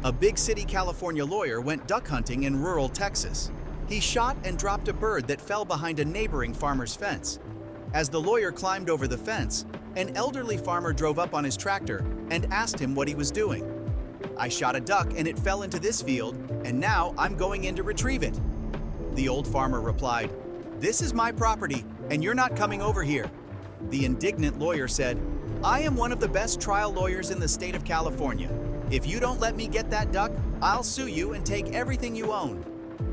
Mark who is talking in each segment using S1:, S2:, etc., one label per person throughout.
S1: A big city California lawyer went duck hunting in rural Texas. He shot and dropped a bird that fell behind a neighboring farmer's fence. As the lawyer climbed over the fence, an elderly farmer drove up on his tractor and asked him what he was doing. "I shot a duck and it fell into this field, and now I'm going in to retrieve it." The old farmer replied, "This is my property, and you're not coming over here." The indignant lawyer said, "I am one of the best trial lawyers in the state of California. If you don't let me get that duck, I'll sue you and take everything you own."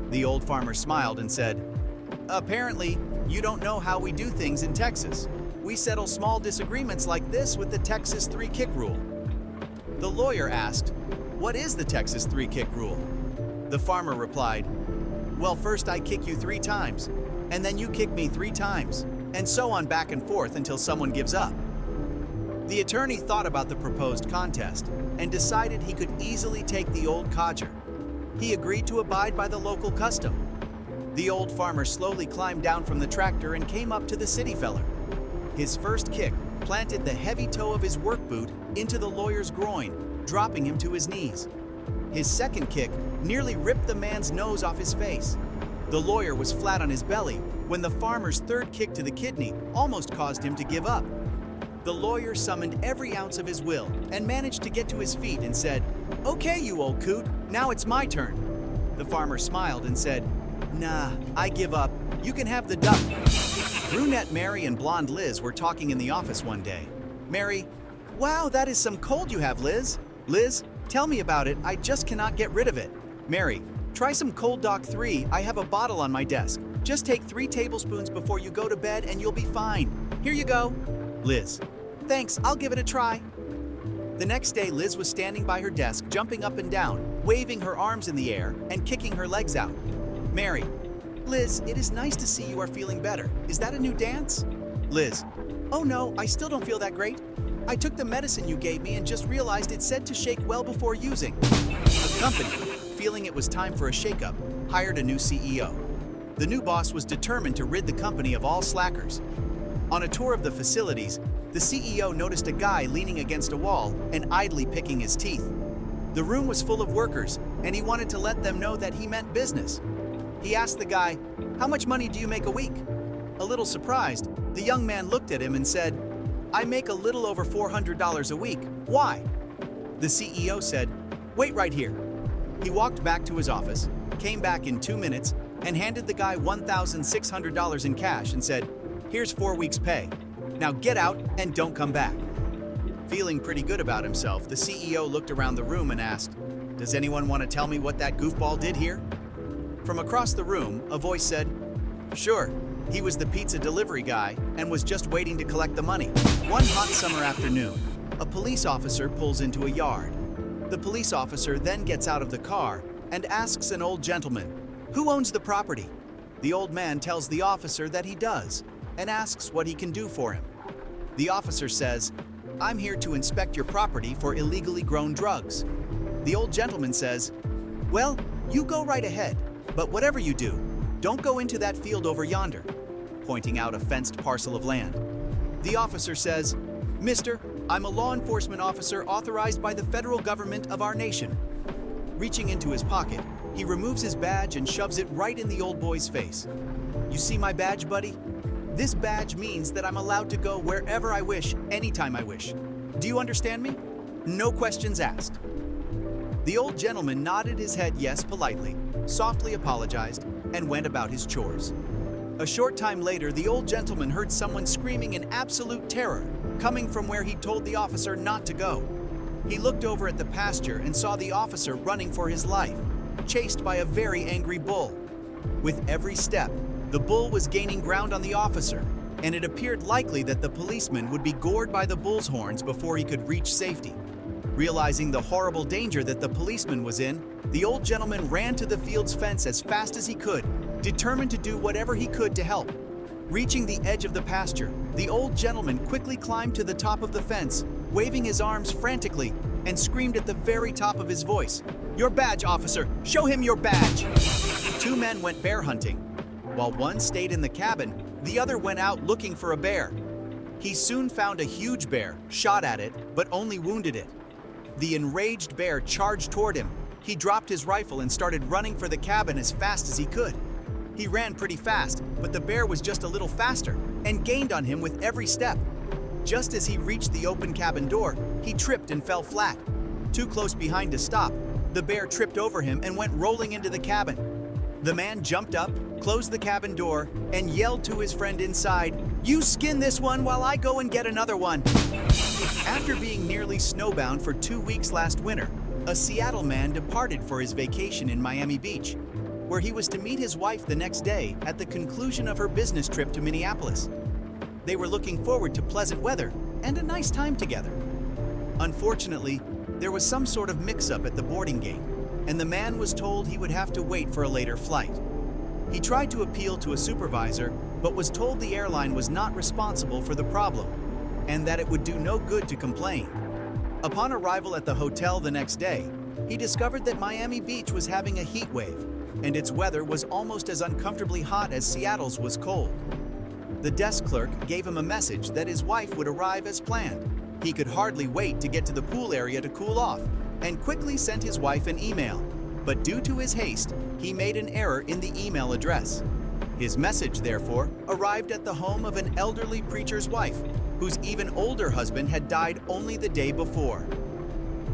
S1: The old farmer smiled and said, "Apparently, you don't know how we do things in Texas. We settle small disagreements like this with the Texas three-kick rule." The lawyer asked, "What is the Texas three-kick rule?" The farmer replied, "Well, first I kick you 3 times, and then you kick me 3 times, and so on back and forth until someone gives up." The attorney thought about the proposed contest and decided he could easily take the old codger. He agreed to abide by the local custom. The old farmer slowly climbed down from the tractor and came up to the city feller. His first kick planted the heavy toe of his work boot into the lawyer's groin, dropping him to his knees. His second kick nearly ripped the man's nose off his face. The lawyer was flat on his belly when the farmer's third kick to the kidney almost caused him to give up. The lawyer summoned every ounce of his will and managed to get to his feet and said, "Okay, you old coot, now it's my turn." The farmer smiled and said, "Nah, I give up. You can have the duck." Brunette Mary and blonde Liz were talking in the office one day. Mary, "Wow, that is some cold you have, Liz." Liz, "Tell me about it, I just cannot get rid of it." Mary, "Try some Cold Doc 3, I have a bottle on my desk. Just take 3 tablespoons before you go to bed and you'll be fine. Here you go." Liz, "Thanks, I'll give it a try." The next day, Liz was standing by her desk, jumping up and down, waving her arms in the air, and kicking her legs out. Mary, "Liz, it is nice to see you are feeling better. Is that a new dance?" Liz, "Oh no, I still don't feel that great. I took the medicine you gave me and just realized it said to shake well before using." The company, feeling it was time for a shakeup, hired a new CEO. The new boss was determined to rid the company of all slackers. On a tour of the facilities, the CEO noticed a guy leaning against a wall and idly picking his teeth. The room was full of workers, and he wanted to let them know that he meant business. He asked the guy, "How much money do you make a week?" A little surprised, the young man looked at him and said, "I make a little over $400 a week. Why?" The CEO said, "Wait right here." He walked back to his office, came back in 2 minutes, and handed the guy $1,600 in cash and said, "Here's 4 weeks' pay. Now get out and don't come back." Feeling pretty good about himself, the CEO looked around the room and asked, "Does anyone want to tell me what that goofball did here?" From across the room, a voice said, "Sure, he was the pizza delivery guy and was just waiting to collect the money." One hot summer afternoon, a police officer pulls into a yard. The police officer then gets out of the car and asks an old gentleman, "Who owns the property?" The old man tells the officer that he does and asks what he can do for him. The officer says, "I'm here to inspect your property for illegally grown drugs." The old gentleman says, "Well, you go right ahead, but whatever you do, don't go into that field over yonder," pointing out a fenced parcel of land. The officer says, "Mister, I'm a law enforcement officer authorized by the federal government of our nation." Reaching into his pocket, he removes his badge and shoves it right in the old boy's face. "You see my badge, buddy? This badge means that I'm allowed to go wherever I wish, anytime I wish. Do you understand me? No questions asked." The old gentleman nodded his head yes politely, softly apologized, and went about his chores. A short time later, the old gentleman heard someone screaming in absolute terror, coming from where he'd told the officer not to go. He looked over at the pasture and saw the officer running for his life, chased by a very angry bull. With every step, the bull was gaining ground on the officer, and it appeared likely that the policeman would be gored by the bull's horns before he could reach safety. Realizing the horrible danger that the policeman was in, the old gentleman ran to the field's fence as fast as he could, determined to do whatever he could to help. Reaching the edge of the pasture, the old gentleman quickly climbed to the top of the fence, waving his arms frantically, and screamed at the very top of his voice, "Your badge, officer! Show him your badge!" 2 men went bear hunting. While one stayed in the cabin, the other went out looking for a bear. He soon found a huge bear, shot at it, but only wounded it. The enraged bear charged toward him. He dropped his rifle and started running for the cabin as fast as he could. He ran pretty fast, but the bear was just a little faster and gained on him with every step. Just as he reached the open cabin door, he tripped and fell flat. Too close behind to stop, the bear tripped over him and went rolling into the cabin. The man jumped up, closed the cabin door, and yelled to his friend inside, "You skin this one while I go and get another one." After being nearly snowbound for 2 weeks last winter, a Seattle man departed for his vacation in Miami Beach, where he was to meet his wife the next day at the conclusion of her business trip to Minneapolis. They were looking forward to pleasant weather and a nice time together. Unfortunately, there was some sort of mix-up at the boarding gate, and the man was told he would have to wait for a later flight. He tried to appeal to a supervisor, but was told the airline was not responsible for the problem, and that it would do no good to complain. Upon arrival at the hotel the next day, he discovered that Miami Beach was having a heat wave, and its weather was almost as uncomfortably hot as Seattle's was cold. The desk clerk gave him a message that his wife would arrive as planned. He could hardly wait to get to the pool area to cool off, and quickly sent his wife an email. But due to his haste, he made an error in the email address. His message, therefore, arrived at the home of an elderly preacher's wife, whose even older husband had died only the day before.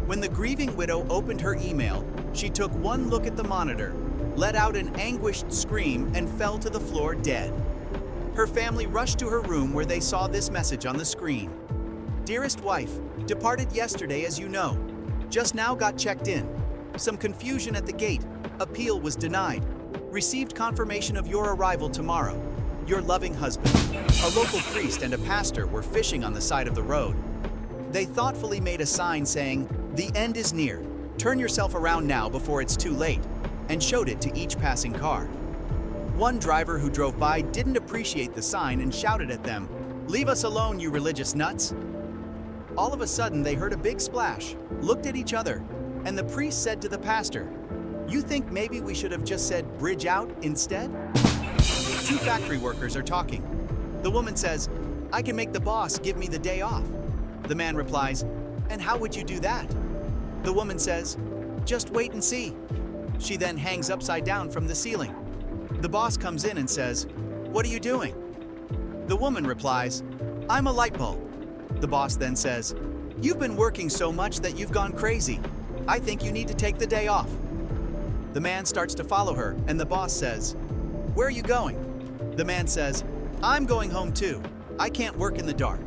S1: When the grieving widow opened her email, she took one look at the monitor, let out an anguished scream, and fell to the floor dead. Her family rushed to her room where they saw this message on the screen. "Dearest wife, departed yesterday as you know. Just now got checked in. Some confusion at the gate. Appeal was denied. Received confirmation of your arrival tomorrow. Your loving husband." A local priest and a pastor were fishing on the side of the road. They thoughtfully made a sign saying, "The end is near. Turn yourself around now before it's too late," and showed it to each passing car. One driver who drove by didn't appreciate the sign and shouted at them, "Leave us alone, you religious nuts." All of a sudden, they heard a big splash, looked at each other, and the priest said to the pastor, "You think maybe we should have just said bridge out instead?" Two factory workers are talking. The woman says, "I can make the boss give me the day off." The man replies, "And how would you do that?" The woman says, "Just wait and see." She then hangs upside down from the ceiling. The boss comes in and says, "What are you doing?" The woman replies, "I'm a light bulb." The boss then says, "You've been working so much that you've gone crazy. I think you need to take the day off." The man starts to follow her, and the boss says, "Where are you going?" The man says, "I'm going home too. I can't work in the dark."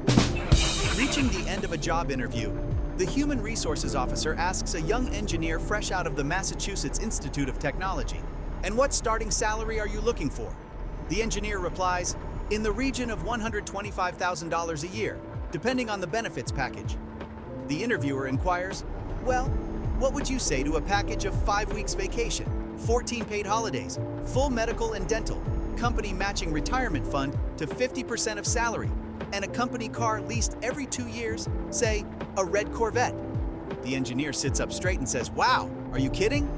S1: Reaching the end of a job interview, the human resources officer asks a young engineer fresh out of the Massachusetts Institute of Technology, "And what starting salary are you looking for?" The engineer replies, "In the region of $125,000 a year, depending on the benefits package." The interviewer inquires, "Well, what would you say to a package of 5 weeks vacation, 14 paid holidays, full medical and dental, company matching retirement fund to 50% of salary, and a company car leased every 2 years, say, a red Corvette?" The engineer sits up straight and says, "Wow, are you kidding?"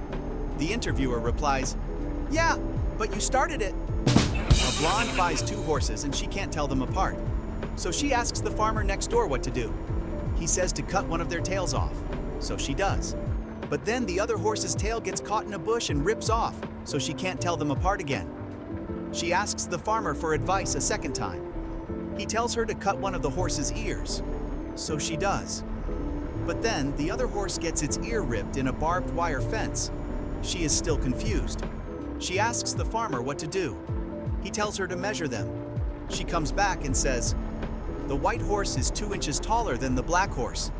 S1: The interviewer replies, "Yeah, but you started it." A blonde buys 2 horses and she can't tell them apart. So she asks the farmer next door what to do. He says to cut one of their tails off. So she does. But then the other horse's tail gets caught in a bush and rips off, so she can't tell them apart again. She asks the farmer for advice a second time. He tells her to cut one of the horse's ears. So she does. But then the other horse gets its ear ripped in a barbed wire fence. She is still confused. She asks the farmer what to do. He tells her to measure them. She comes back and says, "The white horse is 2 inches taller than the black horse."